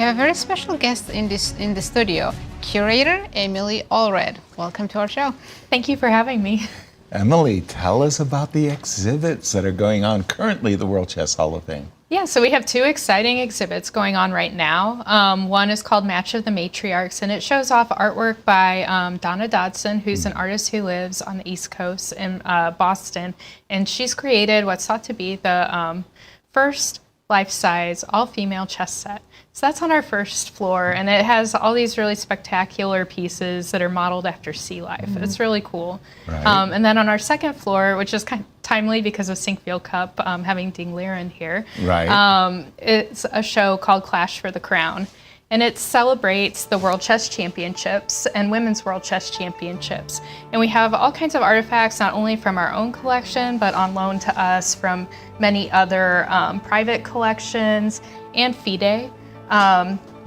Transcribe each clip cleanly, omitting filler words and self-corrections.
have a very special guest in the studio, Curator Emily Allred. Welcome to our show. Thank you for having me. Emily, tell us about the exhibits that are going on currently at the World Chess Hall of Fame. Yeah, so we have two exciting exhibits going on right now. One is called Match of the Matriarchs, and it shows off artwork by Donna Dodson, who's an artist who lives on the East Coast in Boston. And she's created what's thought to be the first life-size, all-female chess set. So that's on our first floor, and it has all these really spectacular pieces that are modeled after sea life. It's really cool. Right. And then on our second floor, which is kind of timely because of Sinquefield Cup, having Ding Liren here, Right. it's a show called Clash for the Crown. And it celebrates the World Chess Championships and Women's World Chess Championships. And we have all kinds of artifacts, not only from our own collection, but on loan to us from many other private collections and FIDE.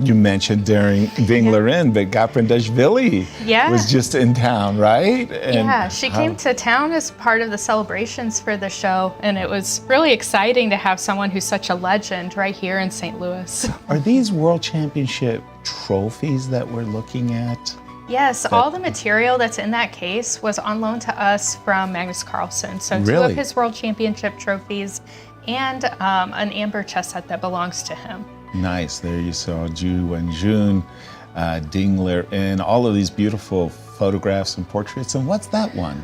You mentioned during Ding Liren, but Gaprindashvili was just in town, right? And she came to town as part of the celebrations for the show, and it was really exciting to have someone who's such a legend right here in St. Louis. Are these World Championship trophies that we're looking at? Yes, all the material that's in that case was on loan to us from Magnus Carlsen. So two of his World Championship trophies and an amber chess set that belongs to him. Nice. There you saw Ju Wenjun, Ding Liren, all of these beautiful photographs and portraits. And what's that one?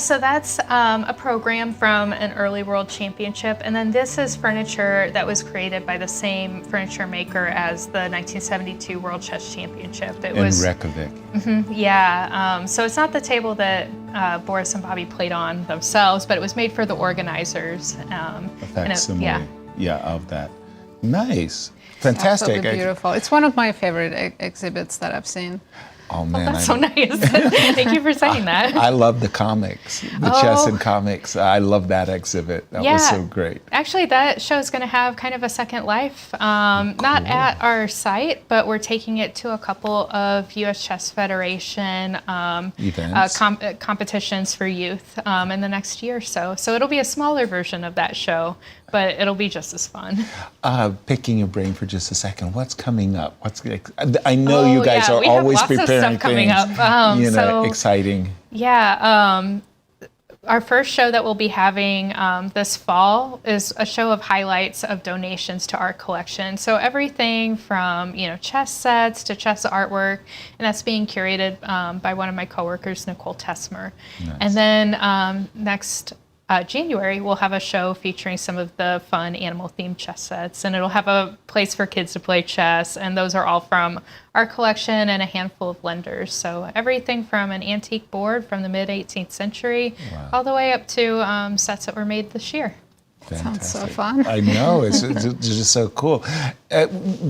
So that's a program from an early World Championship. And then this is furniture that was created by the same furniture maker as the 1972 World Chess Championship. It was Reykjavik. So it's not the table that Boris and Bobby played on themselves, but it was made for the organizers. A facsimile, of that. Nice. Fantastic. Absolutely beautiful. It's one of my favorite exhibits that I've seen. Oh man, that's so nice. Thank you for saying that. I love the comics, the chess and comics. I love that exhibit. That was so great. Actually, that show is going to have kind of a second life. Not at our site, but we're taking it to a couple of U.S. Chess Federation events, competitions for youth in the next year or so. So it'll be a smaller version of that show, but it'll be just as fun. Picking your brain for just a second, what's coming up? I know you guys are always preparing stuff coming up. Exciting. Yeah, our first show that we'll be having this fall is a show of highlights of donations to our collection. So everything from chess sets to chess artwork, and that's being curated by one of my coworkers, Nicole Tesmer. Nice. And then next January, we'll have a show featuring some of the fun animal-themed chess sets, and it'll have a place for kids to play chess, and those are all from our collection and a handful of lenders. So everything from an antique board from the mid-18th century all the way up to sets that were made this year. Fantastic. Sounds so fun. I know, it's just so cool.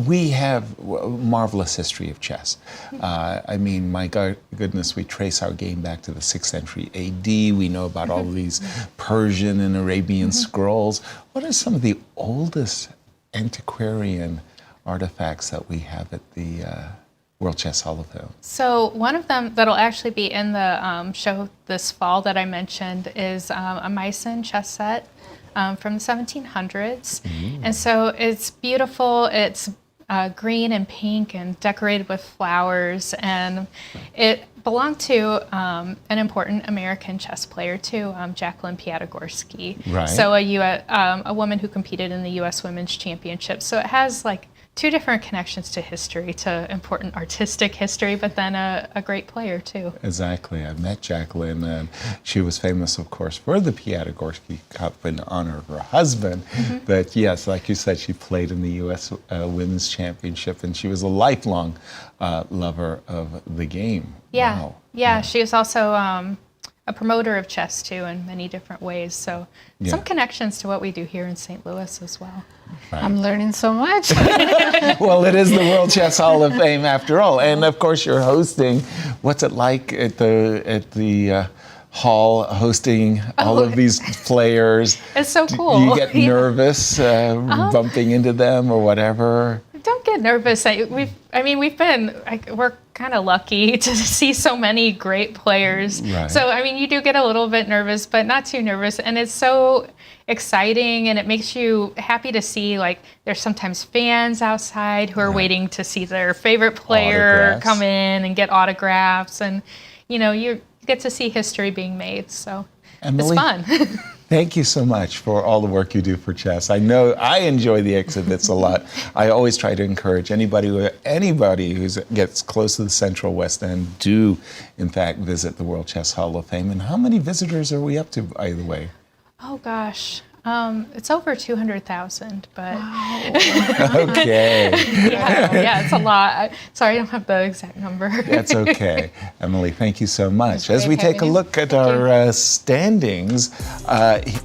We have a marvelous history of chess. I mean, my goodness, we trace our game back to the 6th century AD. We know about all of these Persian and Arabian scrolls. What are some of the oldest antiquarian artifacts that we have at the World Chess Hall of Fame? So one of them that'll actually be in the show this fall that I mentioned is a Meissen chess set. From the 1700s. And so it's beautiful. It's green and pink and decorated with flowers. And it belonged to an important American chess player too, Jacqueline Piatigorsky. Right. So a woman who competed in the U.S. Women's Championship. So it has two different connections to history, to important artistic history, but then a great player too. Exactly. I met Jacqueline, and she was famous, of course, for the Piatigorsky Cup in honor of her husband. But yes, like you said, she played in the U.S. Women's Championship, and she was a lifelong lover of the game. Yeah. Wow. Yeah, she was also a promoter of chess too in many different ways. So some connections to what we do here in St. Louis as well. Right. I'm learning so much. Well, it is the World Chess Hall of Fame after all. And of course you're hosting. What's it like at the hall hosting all of these players? It's so cool. Do you get nervous bumping into them or whatever? Don't get nervous. We're kind of lucky to see so many great players. Right. So, you do get a little bit nervous, but not too nervous. And exciting, and it makes you happy to see, like, there's sometimes fans outside who are waiting to see their favorite player Autographs. come in and get autographs, and you get to see history being made, so Emily, it's fun. thank you so much for all the work you do for chess. I know I enjoy the exhibits a lot. I always try to encourage anybody who gets close to the Central West End, do in fact visit the World Chess Hall of Fame. And how many visitors are we up to, by the way? Oh gosh, it's over 200,000, but Okay. yeah, it's a lot. Sorry, I don't have the exact number. That's okay. Emily, thank you so much. As great we take a having you. look at Thank you. our standings,